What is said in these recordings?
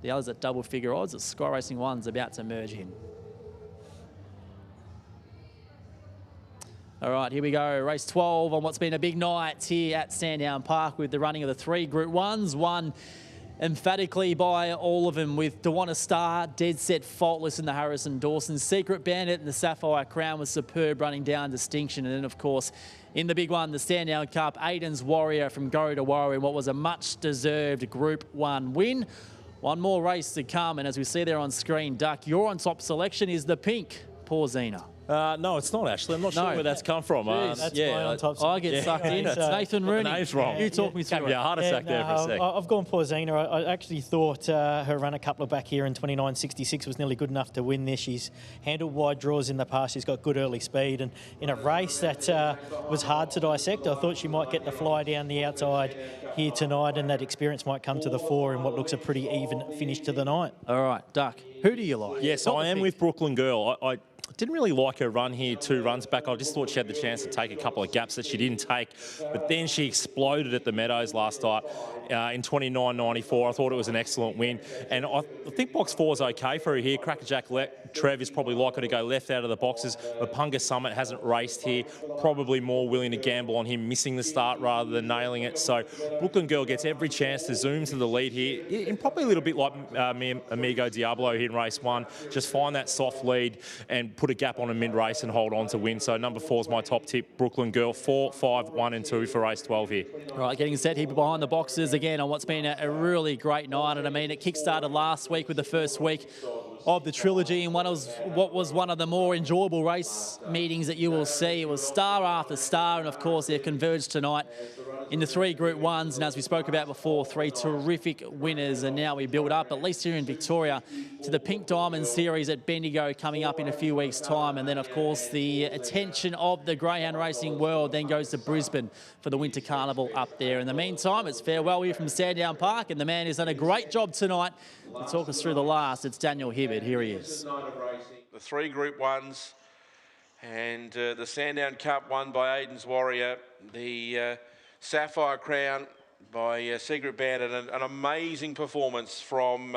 The others at double figure odds. At Sky Racing 1's about to merge in. All right, here we go. Race 12 on what's been a big night here at Sandown Park with the running of the 3 Group 1s. Won emphatically by all of them with Dewanna Star, dead set faultless in the Harrison Dawson. Secret Bandit and the Sapphire Crown was superb, running down distinction. And then, of course, in the big one, the Sandown Cup, Aiden's Warrior from Go to Warrior in what was a much-deserved Group 1 win. One more race to come, and as we see there on screen, Duck, your on-top selection is the pink Porzina. No, it's not actually. I'm not sure where that's come from. That's my on top. I get sucked in. It's Nathan Rooney. The name's wrong. You talk me through it. Yeah, heart attack there for a sec. I've gone Porzina. I actually thought her run a couple of back here in 29.66 was nearly good enough to win this. She's handled wide draws in the past. She's got good early speed. And in a race that was hard to dissect, I thought she might get the fly down the outside here tonight, and that experience might come to the fore in what looks a pretty even finish to the night. All right, Duck, who do you like? Yes, I am with Brooklyn Girl. I didn't really like her run here 2 runs back. I just thought she had the chance to take a couple of gaps that she didn't take. But then she exploded at the Meadows last night in 29.94. I thought it was an excellent win. And I think box 4 is okay for her here. Crackerjack Trev is probably likely to go left out of the boxes. Mapunga Summit hasn't raced here. Probably more willing to gamble on him missing the start rather than nailing it. So Brooklyn Girl gets every chance to zoom to the lead here. And probably a little bit like Amigo Diablo here in race 1. Just find that soft lead and put a gap on a mid-race and hold on to win. So number 4 is my top tip, Brooklyn Girl. 4, 5, 1 and 2 for race 12 here. All right, getting set here behind the boxes again on what's been a really great night. And I mean, it kick-started last week with the first week of the trilogy and what was one of the more enjoyable race meetings that you will see. It was star after star, and of course they've converged tonight in the 3 Group 1s, and as we spoke about before, 3 terrific winners. And now we build up, at least here in Victoria, to the Pink Diamond Series at Bendigo coming up in a few weeks' time. And then, of course, the attention of the greyhound racing world then goes to Brisbane for the Winter Carnival up there. In the meantime, it's farewell here from Sandown Park, and the man who's done a great job tonight to talk us through the last. It's Daniel Hibbert. Here he is. The 3 Group 1s and the Sandown Cup won by Aiden's Warrior. The Sapphire Crown by Secret Bandit. An amazing performance from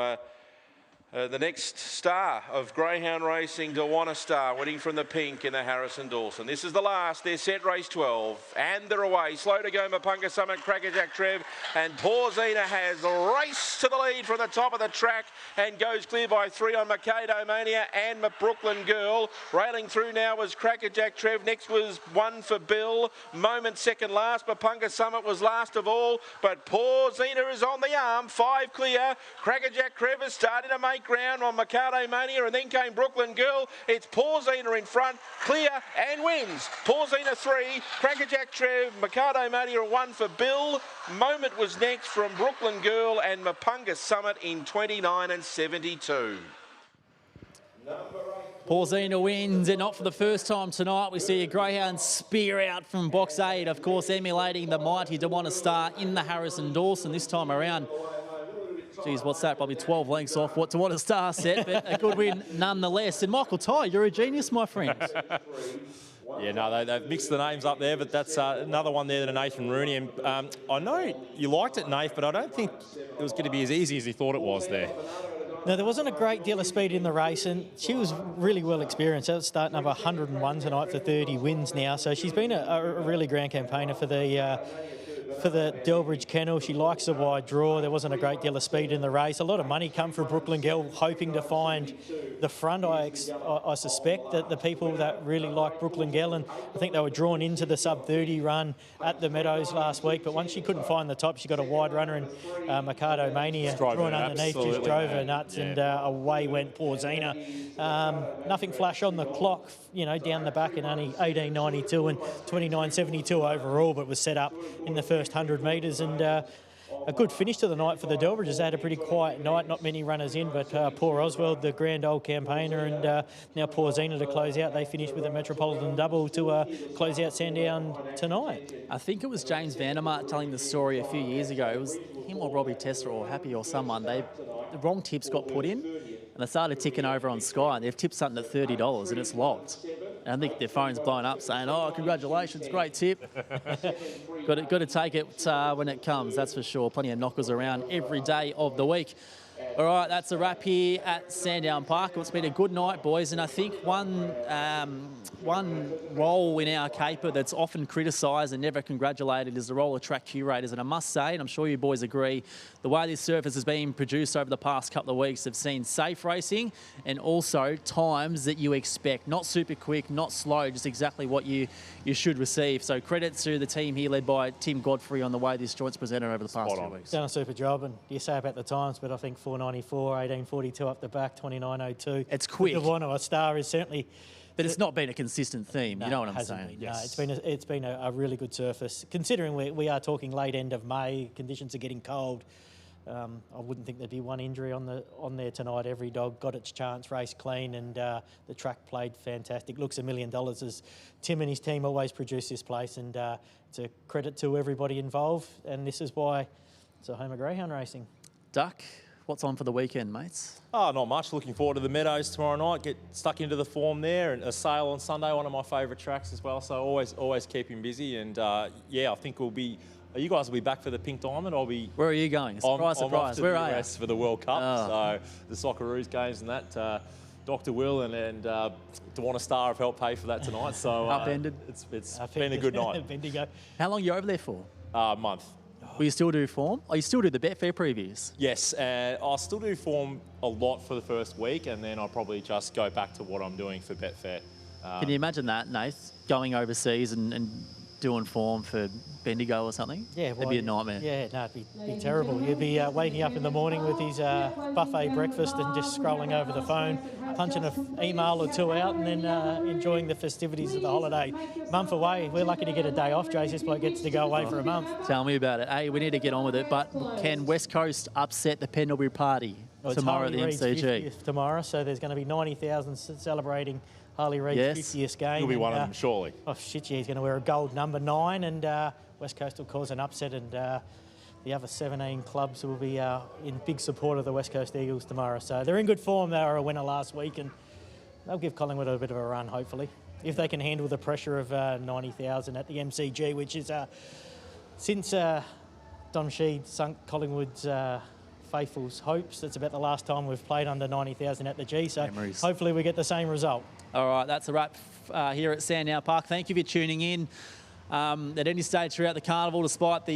the next star of greyhound racing, Dewanna Star, winning from the pink in the Harrison Dawson. This is the last. They're set race 12, and they're away. Slow to go, Mapunga Summit, Crackerjack Trev, and Porzina has raced to the lead from the top of the track and goes clear by 3 on Mikado Mania and Brooklyn Girl. Railing through now was Crackerjack Trev. Next was 1 for Bill. Moment second last. Mapunga Summit was last of all, but Porzina is on the arm. 5 clear. Crackerjack Trev is starting to make ground on Mikado Mania, and then came Brooklyn Girl. It's Porzina in front, clear and wins. Porzina 3, Crackerjack Trev, Mikado Mania 1 for Bill. Moment was next from Brooklyn Girl and Mapunga Summit in 29.72. Porzina wins, and not for the first time tonight. We see a greyhound spear out from box 8, of course, emulating the mighty Dewanna Star in the Harrison Dawson this time around. Geez, what's that? Probably 12 lengths off what Dewanna Star set, but a good win nonetheless. And Michael Ty, you're a genius, my friend. Yeah, no, they've mixed the names up there, but that's another one there than Nathan Rooney. And I know you liked it, Nath, but I don't think it was going to be as easy as he thought it was there. No, there wasn't a great deal of speed in the race, and she was really well experienced. She was starting over 101 tonight for 30 wins now, so she's been a really grand campaigner for the Delbridge Kennel. She likes a wide draw. There wasn't a great deal of speed in the race. A lot of money come from Brooklyn Girl, hoping to find the front. I suspect that the people that really like Brooklyn Girl, and I think they were drawn into the sub-30 run at the Meadows last week, but once she couldn't find the top, she got a wide runner in Mikado Mania, drawn underneath, just drove her nuts, and away went Porzina. Nothing flash on the clock, you know, down the back, in only 18.92 and 29.72 overall, but was set up in the first 100 metres, and a good finish to the night for the Delbridges. They had a pretty quiet night, not many runners in, but poor Oswald, the grand old campaigner, and now Porzina to close out. They finished with a Metropolitan double to close out Sandown tonight. I think it was James Vandermark telling the story a few years ago. It was him or Robbie Tester or Happy or someone. The wrong tips got put in, and they started ticking over on Sky, and they've tipped something at $30, and it's locked. And I think their phone's blown up saying, "Oh, congratulations, great tip." got to take it when it comes, that's for sure. Plenty of knockers around every day of the week. All right, that's a wrap here at Sandown Park. It's been a good night, boys, and I think one role in our caper that's often criticised and never congratulated is the role of track curators. And I must say, and I'm sure you boys agree, the way this surface has been produced over the past couple of weeks have seen safe racing and also times that you expect. Not super quick, not slow, just exactly what you should receive. So credit to the team here led by Tim Godfrey on the way this joint's presented over the past 2 weeks. Done a super job, and you say about the times, but I think 494, 1842 up the back, 2902. It's quick. The one of a star is certainly. But it's not been a consistent theme, you know what I'm saying? Yes. No, it's been a really good surface. Considering we are talking late end of May, conditions are getting cold. I wouldn't think there'd be one injury on there tonight. Every dog got its chance, raced clean, and the track played fantastic. Looks $1 million as Tim and his team always produce this place, and it's a credit to everybody involved. And this is why it's a home of greyhound racing. Duck, what's on for the weekend, mates? Oh, not much. Looking forward to the Meadows tomorrow night. Get stuck into the form there, and a sale on Sunday, one of my favourite tracks as well. So always keeping busy, and yeah, I think we'll be. You guys will be back for the Pink Diamond. I'll be. Where are you going? Surprise, I'm surprise. off to Where the are US for the World Cup. So the Socceroos games and that. Dr. Will and Dewana Star have helped pay for that tonight. So Upended. It's been a good night. Bendigo. How long are you over there for? Month. Will you still do form? Oh, you still do the Betfair previews? Yes, I'll still do form a lot for the first week, and then I'll probably just go back to what I'm doing for Betfair. Can you imagine that, Nath, going overseas and doing form for Bendigo or something? Yeah, it'd be a nightmare. Yeah, no, it'd be terrible. You'd be waking up in the morning with his buffet breakfast and just scrolling over the phone, punching an email or two out, and then enjoying the festivities of the holiday. Month away, we're lucky to get a day off. Jace, this bloke gets to go away for a month. Tell me about it. Hey, we need to get on with it. But can West Coast upset the Pendlebury party tomorrow at the MCG? 50th tomorrow, so there's going to be 90,000 celebrating Harley Reid's 50th game. You'll be one of them, surely. Oh, shit, yeah, he's going to wear a gold number 9, and West Coast will cause an upset, and the other 17 clubs will be in big support of the West Coast Eagles tomorrow. So they're in good form. They were a winner last week, and they'll give Collingwood a bit of a run, hopefully, if they can handle the pressure of 90,000 at the MCG, which is since Don Sheed sunk Collingwood's faithful's hopes. That's about the last time we've played under 90,000 at the G, so hopefully we get the same result. All right, that's a wrap here at Sandown Park. Thank you for tuning in. At any stage throughout the carnival, despite we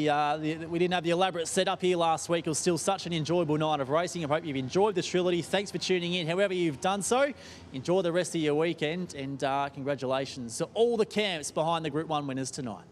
didn't have the elaborate setup here last week, it was still such an enjoyable night of racing. I hope you've enjoyed the trilogy. Thanks for tuning in. However you've done so, enjoy the rest of your weekend, and congratulations to all the camps behind the Group 1 winners tonight.